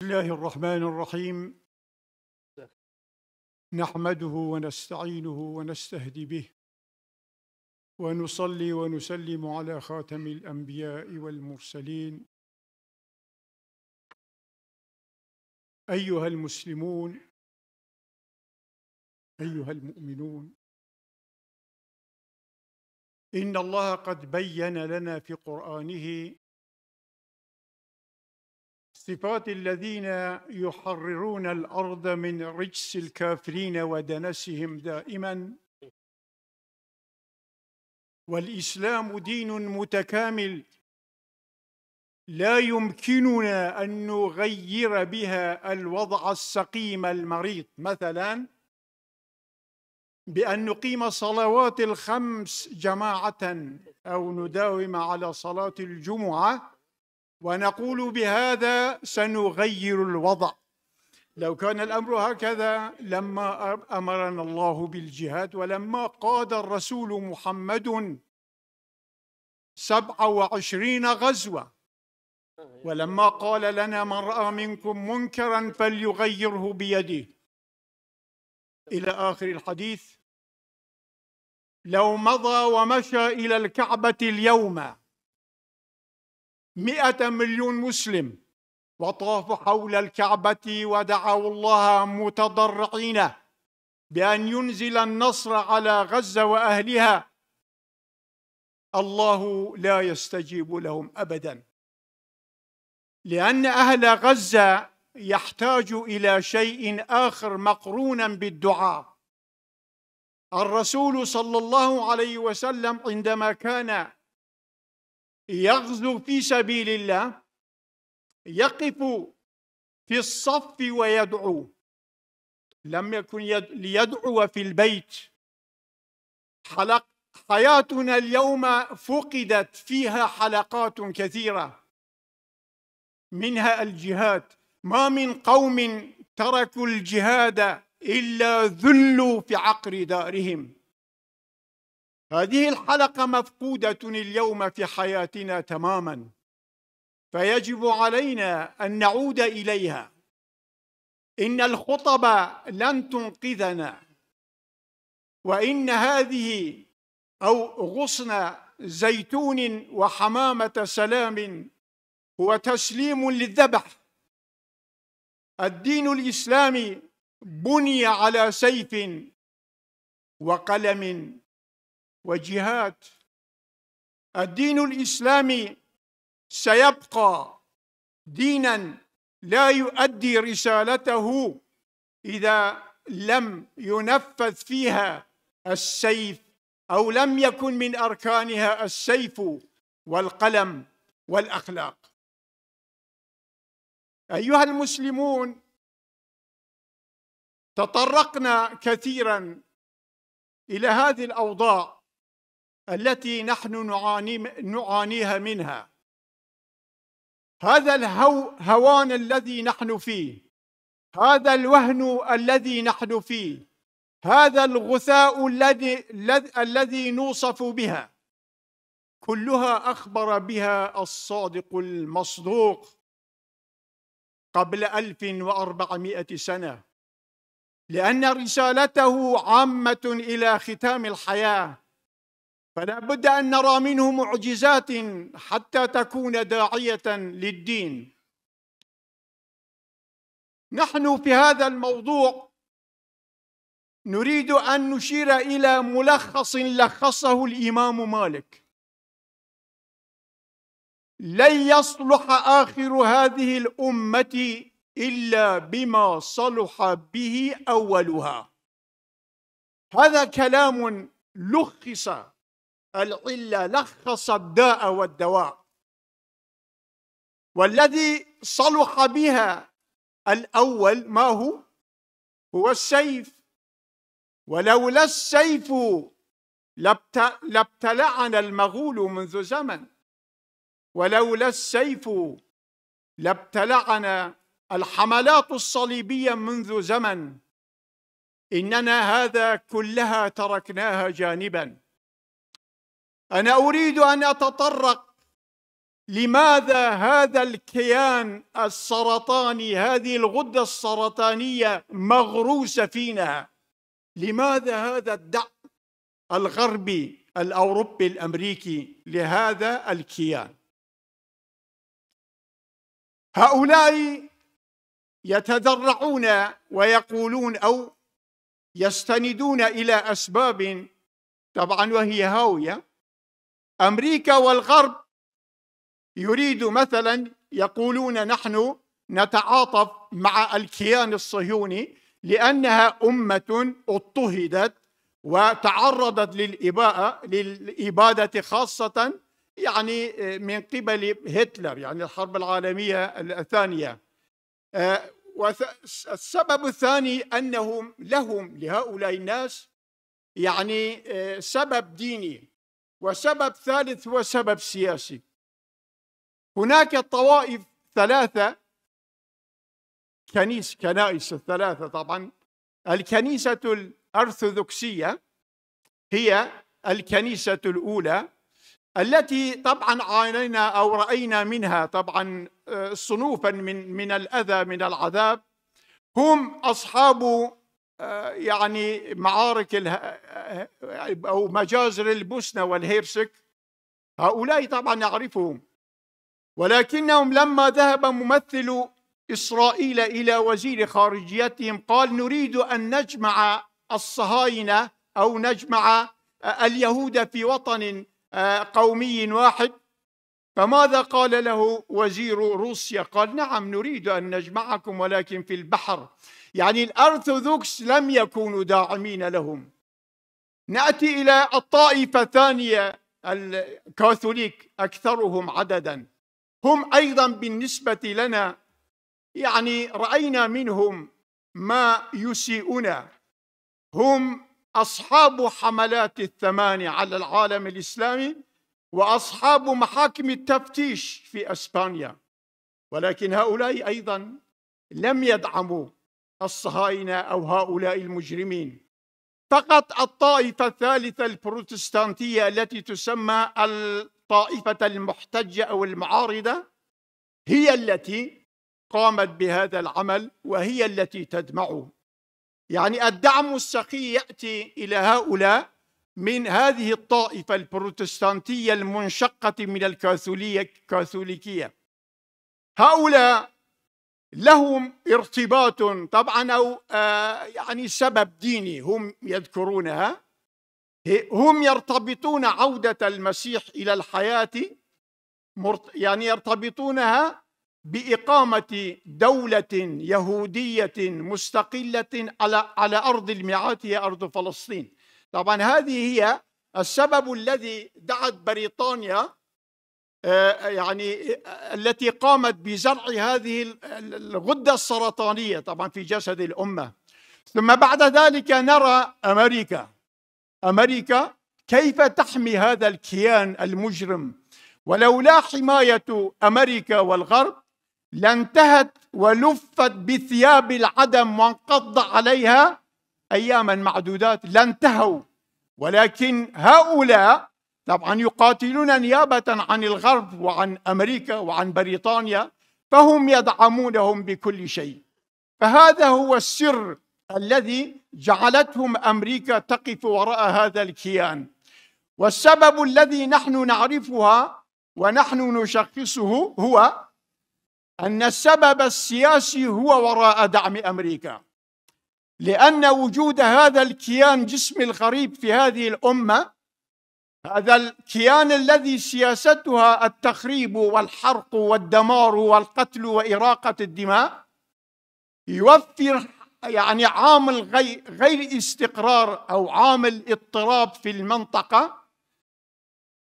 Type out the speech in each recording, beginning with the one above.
الله الرحمن الرحيم. نحمده ونستعينه ونستهدي به ونصلي ونسلم على خاتم الأنبياء والمرسلين. أيها المسلمون، أيها المؤمنون، إن الله قد بين لنا في قرآنه صفات الذين يحررون الأرض من رجس الكافرين ودنسهم دائما. والإسلام دين متكامل لا يمكننا أن نغير بها الوضع السقيم المريض، مثلا بأن نقيم صلوات الخمس جماعة أو نداوم على صلاة الجمعة ونقول بهذا سنغير الوضع. لو كان الأمر هكذا لما أمرنا الله بالجهاد، ولما قاد الرسول محمد 27 غزوة، ولما قال لنا من رأى منكم منكرا فليغيره بيده إلى آخر الحديث. لو مضى ومشى إلى الكعبة اليوم 100 مليون مسلم وطافوا حول الكعبة ودعوا الله متضرعين بأن ينزل النصر على غزة وأهلها، الله لا يستجيب لهم أبدا، لأن أهل غزة يحتاج إلى شيء آخر مقرونا بالدعاء. الرسول صلى الله عليه وسلم عندما كان يغزو في سبيل الله يقف في الصف ويدعو، لم يكن ليدعو في البيت. حياتنا اليوم فقدت فيها حلقات كثيرة، منها الجهاد. ما من قوم تركوا الجهاد إلا ذلوا في عقر دارهم. هذه الحلقة مفقودة اليوم في حياتنا تماما، فيجب علينا أن نعود إليها. إن الخطب لن تنقذنا، وإن هذه أو غصن زيتون وحمامة سلام هو تسليم للذبح. الدين الإسلامي بني على سيف وقلم وجهاد. الدين الإسلامي سيبقى دينا لا يؤدي رسالته إذا لم ينفذ فيها السيف، أو لم يكن من أركانها السيف والقلم والأخلاق. أيها المسلمون، تطرقنا كثيرا إلى هذه الأوضاع التي نحن نعانيها منها. هذا الهوان الذي نحن فيه، هذا الوهن الذي نحن فيه، هذا الغثاء الذي نوصف بها، كلها أخبر بها الصادق المصدوق قبل 1400 سنة، لأن رسالته عامة إلى ختام الحياة، فلا بد أن نرى منه معجزات حتى تكون داعية للدين. نحن في هذا الموضوع نريد أن نشير إلى ملخص لخصه الإمام مالك: لن يصلح آخر هذه الأمة إلا بما صلح به أولها. هذا كلام لخص العلة، لخص الداء والدواء. والذي صلح بها الأول ما هو السيف. ولولا السيف لابتلعنا المغول منذ زمن، ولولا السيف لابتلعنا الحملات الصليبية منذ زمن. إننا هذا كلها تركناها جانبا. أنا أريد أن أتطرق لماذا هذا الكيان السرطاني، هذه الغدة السرطانية مغروسة فينا؟ لماذا هذا الدعم الغربي الأوروبي الأمريكي لهذا الكيان؟ هؤلاء يتذرعون ويقولون أو يستندون إلى أسباب طبعا وهي هاوية. أمريكا والغرب يريد مثلا، يقولون نحن نتعاطف مع الكيان الصهيوني لأنها أمة اضطهدت وتعرضت للإبادة خاصة يعني من قبل هتلر، يعني الحرب العالمية الثانية. والسبب الثاني أنهم لهؤلاء الناس يعني سبب ديني، وسبب ثالث هو سبب سياسي. هناك طوائف ثلاثة، كنائس الثلاثة طبعا. الكنيسة الأرثوذكسية هي الكنيسة الأولى التي طبعا عانينا أو رأينا منها طبعا صنوفا من الأذى من العذاب. هم أصحاب يعني معارك أو مجازر البوسنة والهيرسك. هؤلاء طبعا نعرفهم، ولكنهم لما ذهب ممثل إسرائيل إلى وزير خارجيتهم قال نريد أن نجمع الصهاينة أو نجمع اليهود في وطن قومي واحد. فماذا قال له وزير روسيا؟ قال نعم نريد أن نجمعكم ولكن في البحر. يعني الأرثوذكس لم يكونوا داعمين لهم. نأتي إلى الطائفة الثانية الكاثوليك أكثرهم عددا، هم أيضا بالنسبة لنا يعني رأينا منهم ما يسيئنا. هم أصحاب حملات الثمان على العالم الإسلامي وأصحاب محاكم التفتيش في أسبانيا، ولكن هؤلاء أيضا لم يدعموا الصهاينة أو هؤلاء المجرمين. فقط الطائفة الثالثة البروتستانتية التي تسمى الطائفة المحتجة أو المعارضة هي التي قامت بهذا العمل وهي التي تدمعه. يعني الدعم السخي يأتي إلى هؤلاء من هذه الطائفة البروتستانتية المنشقة من الكاثوليكية. هؤلاء لهم ارتباط طبعا أو يعني سبب ديني هم يذكرونها. هم يرتبطون عودة المسيح إلى الحياة، يعني يرتبطونها بإقامة دولة يهودية مستقلة على أرض الميعاد، هي أرض فلسطين. طبعا هذه هي السبب الذي دعت بريطانيا يعني التي قامت بزرع هذه الغدة السرطانية طبعا في جسد الأمة. ثم بعد ذلك نرى أمريكا كيف تحمي هذا الكيان المجرم. ولولا حماية أمريكا والغرب لانتهت ولفت بثياب العدم وانقض عليها أياما معدودات، لانتهوا. ولكن هؤلاء طبعا يقاتلون نيابة عن الغرب وعن أمريكا وعن بريطانيا، فهم يدعمونهم بكل شيء. فهذا هو السر الذي جعلتهم أمريكا تقف وراء هذا الكيان. والسبب الذي نحن نعرفها ونحن نشخصه هو أن السبب السياسي هو وراء دعم أمريكا، لأن وجود هذا الكيان جسم الغريب في هذه الأمة، هذا الكيان الذي سياستها التخريب والحرق والدمار والقتل وإراقة الدماء، يوفر يعني عامل غير استقرار أو عامل اضطراب في المنطقة.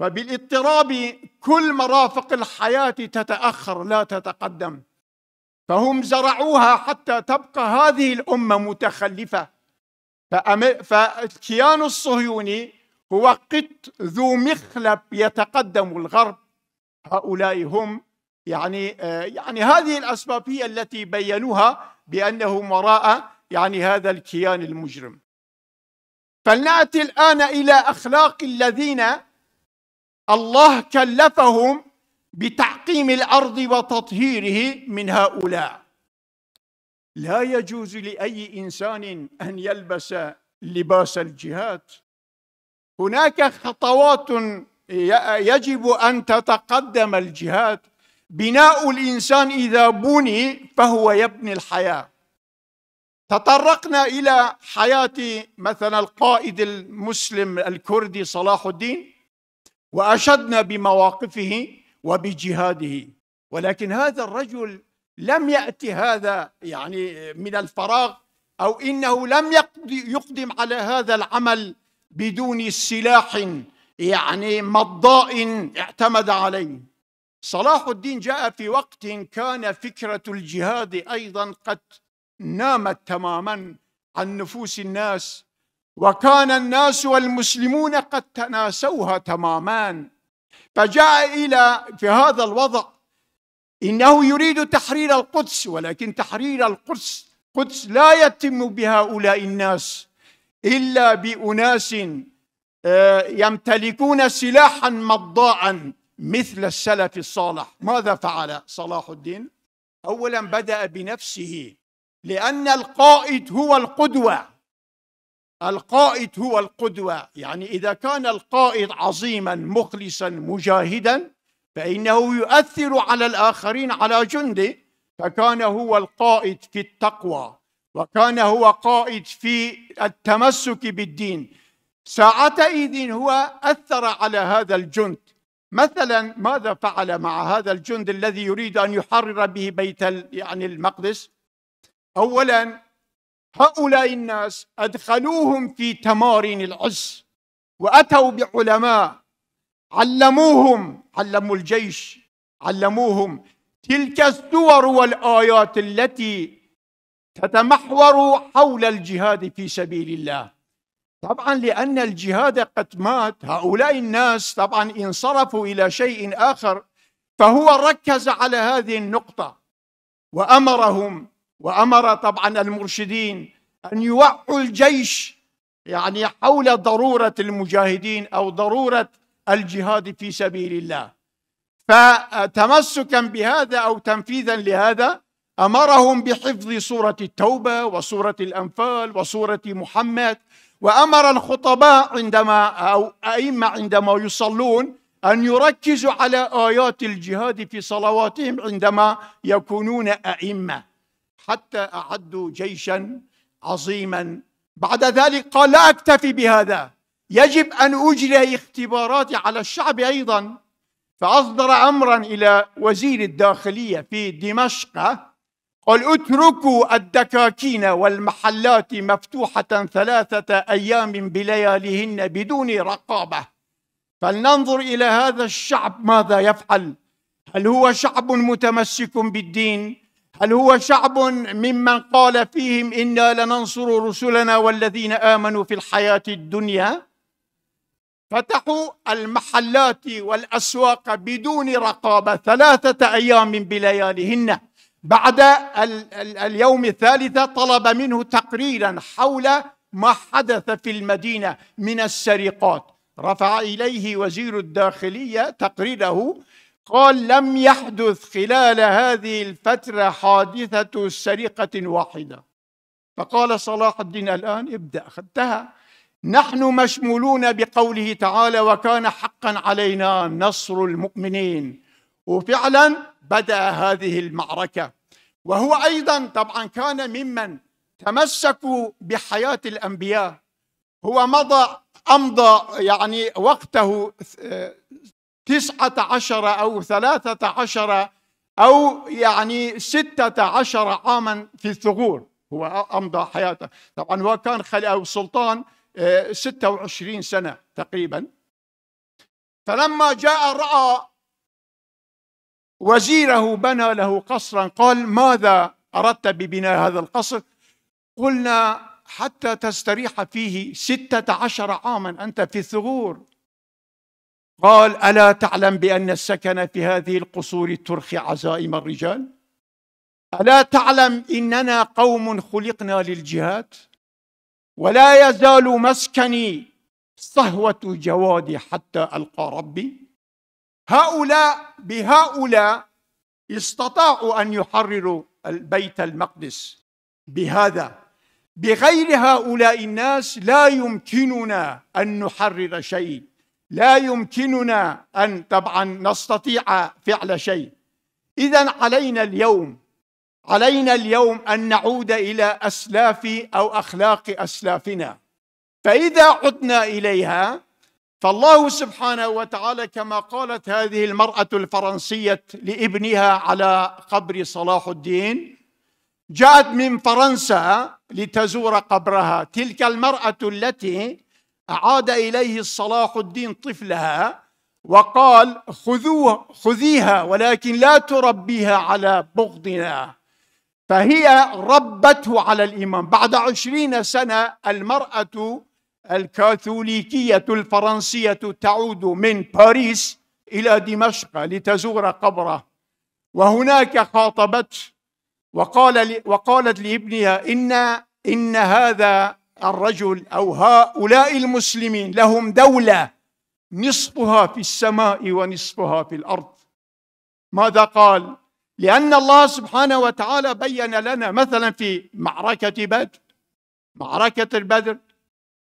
فبالاضطراب كل مرافق الحياة تتأخر لا تتقدم. فهم زرعوها حتى تبقى هذه الأمة متخلفة. فالكيان الصهيوني هو قط ذو مخلب يتقدم الغرب. هؤلاء هم يعني هذه الأسباب هي التي بينوها بأنهم وراء يعني هذا الكيان المجرم. فلنأتي الآن إلى أخلاق الذين الله كلفهم بتعقيم الأرض وتطهيره من هؤلاء. لا يجوز لأي إنسان أن يلبس لباس الجهاد. هناك خطوات يجب أن تتقدم الجهاد. بناء الإنسان إذا بني فهو يبني الحياة. تطرقنا إلى حياة مثلا القائد المسلم الكردي صلاح الدين وأشدنا بمواقفه وبجهاده، ولكن هذا الرجل لم يأتي هذا يعني من الفراغ، أو إنه لم يقدم على هذا العمل بدون سلاح يعني مضاء اعتمد عليه. صلاح الدين جاء في وقت كان فكرة الجهاد أيضا قد نامت تماما عن نفوس الناس، وكان الناس والمسلمون قد تناسوها تماما. فجاء إلى في هذا الوضع إنه يريد تحرير القدس، ولكن تحرير القدس لا يتم بهؤلاء الناس إلا بأناس يمتلكون سلاحا مضاء مثل السلف الصالح. ماذا فعل صلاح الدين؟ أولا بدأ بنفسه، لأن القائد هو القدوة. القائد هو القدوة، يعني إذا كان القائد عظيما مخلصا مجاهدا فإنه يؤثر على الآخرين على جنده. فكان هو القائد في التقوى، وكان هو قائد في التمسك بالدين. ساعتئذ هو أثر على هذا الجند. مثلا ماذا فعل مع هذا الجند الذي يريد أن يحرر به بيت يعني المقدس؟ أولا هؤلاء الناس أدخلوهم في تمارين العز، وأتوا بعلماء علموا الجيش، علموهم تلك السور والآيات التي تتمحور حول الجهاد في سبيل الله. طبعا لأن الجهاد قد مات، هؤلاء الناس طبعا انصرفوا إلى شيء آخر، فهو ركز على هذه النقطة وأمر طبعا المرشدين أن يوعوا الجيش يعني حول ضرورة المجاهدين أو ضرورة الجهاد في سبيل الله. فتمسكا بهذا أو تنفيذا لهذا أمرهم بحفظ سورة التوبة وسورة الأنفال وسورة محمد، وأمر الخطباء أو أئمة عندما يصلون أن يركزوا على آيات الجهاد في صلواتهم عندما يكونون أئمة، حتى أعدوا جيشا عظيما. بعد ذلك قال لا أكتفي بهذا، يجب أن أجري اختبارات على الشعب أيضا. فأصدر أمرا إلى وزير الداخلية في دمشق، قال اتركوا الدكاكين والمحلات مفتوحة 3 أيام بلياليهن بدون رقابة، فلننظر إلى هذا الشعب ماذا يفعل. هل هو شعب متمسك بالدين؟ هل هو شعب ممن قال فيهم إنا لننصر رسلنا والذين آمنوا في الحياة الدنيا؟ فتحوا المحلات والأسواق بدون رقابة 3 أيام بلياليهن. بعد اليوم الثالث طلب منه تقريرا حول ما حدث في المدينة من السرقات. رفع إليه وزير الداخلية تقريره، قال لم يحدث خلال هذه الفترة حادثة سرقة واحدة. فقال صلاح الدين الآن ابدأ، أخذتها، نحن مشمولون بقوله تعالى وكان حقا علينا نصر المؤمنين. وفعلا بدأ هذه المعركة. وهو أيضا طبعا كان ممن تمسكوا بحياة الأنبياء. هو أمضى يعني وقته 19 أو 13 أو يعني 16 عاما في الثغور. هو أمضى حياته، طبعا هو كان أو سلطان 26 سنة تقريبا. فلما جاء رأى وزيره بنى له قصرا، قال ماذا أردت ببناء هذا القصر؟ قلنا حتى تستريح فيه 16 عاما أنت في الثغور. قال ألا تعلم بأن السكن في هذه القصور ترخي عزائم الرجال؟ ألا تعلم إننا قوم خلقنا للجهاد؟ ولا يزال مسكني صهوة جوادي حتى ألقى ربي. بهؤلاء استطاعوا أن يحرروا البيت المقدس. بهذا بغير هؤلاء الناس لا يمكننا أن نحرر شيء، لا يمكننا أن طبعا نستطيع فعل شيء. إذن علينا اليوم أن نعود إلى أسلاف أو أخلاق أسلافنا. فإذا عدنا إليها فالله سبحانه وتعالى كما قالت هذه المرأة الفرنسية لابنها على قبر صلاح الدين، جاءت من فرنسا لتزور قبرها، تلك المرأة التي أعاد إليه صلاح الدين طفلها وقال خذيها ولكن لا تربيها على بغضنا، فهي ربته على الإيمان. بعد 20 سنة المرأة الكاثوليكية الفرنسية تعود من باريس إلى دمشق لتزور قبره، وهناك خاطبته وقالت لابنها إن هذا الرجل أو هؤلاء المسلمين لهم دولة نصفها في السماء ونصفها في الأرض. ماذا قال؟ لأن الله سبحانه وتعالى بين لنا مثلا في معركة البدر،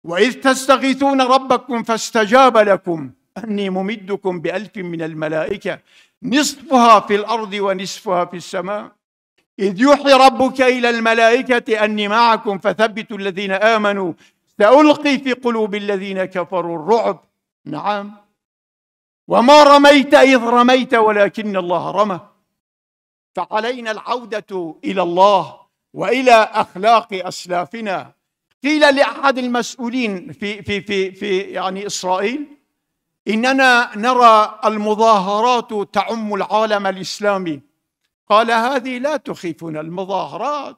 وإذ تستغيثون ربكم فاستجاب لكم أني ممدكم ب1000 من الملائكة نصفها في الأرض ونصفها في السماء، إذ يوحي ربك إلى الملائكة أني معكم فثبتوا الذين آمنوا سألقي في قلوب الذين كفروا الرعب. نعم، وما رميت إذ رميت ولكن الله رمى. فعلينا العودة إلى الله وإلى أخلاق أسلافنا. قيل لأحد المسؤولين في يعني إسرائيل إننا نرى المظاهرات تعم العالم الإسلامي. قال هذه لا تخيفنا، المظاهرات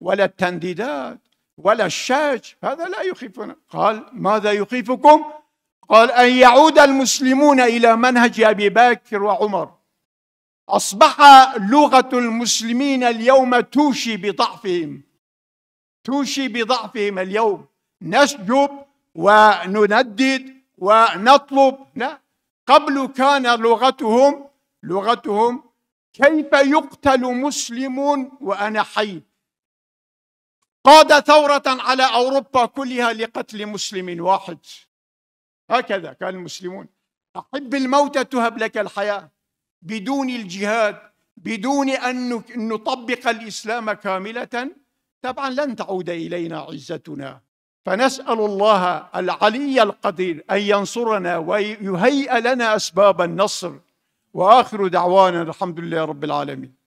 ولا التنديدات ولا الشاج، هذا لا يخيفنا. قال ماذا يخيفكم؟ قال أن يعود المسلمون إلى منهج أبي بكر وعمر. أصبح لغة المسلمين اليوم توشي بضعفهم اليوم. نسجب ونندد ونطلب، لا، قبل كان لغتهم كيف يقتل مسلم وأنا حي. قاد ثورة على أوروبا كلها لقتل مسلم واحد. هكذا كان المسلمون. أحب الموت تهب لك الحياة. بدون الجهاد، بدون أن نطبق الإسلام كاملة، طبعا لن تعود إلينا عزتنا. فنسأل الله العلي القدير أن ينصرنا ويهيئ لنا أسباب النصر. وآخر دعوانا الحمد لله رب العالمين.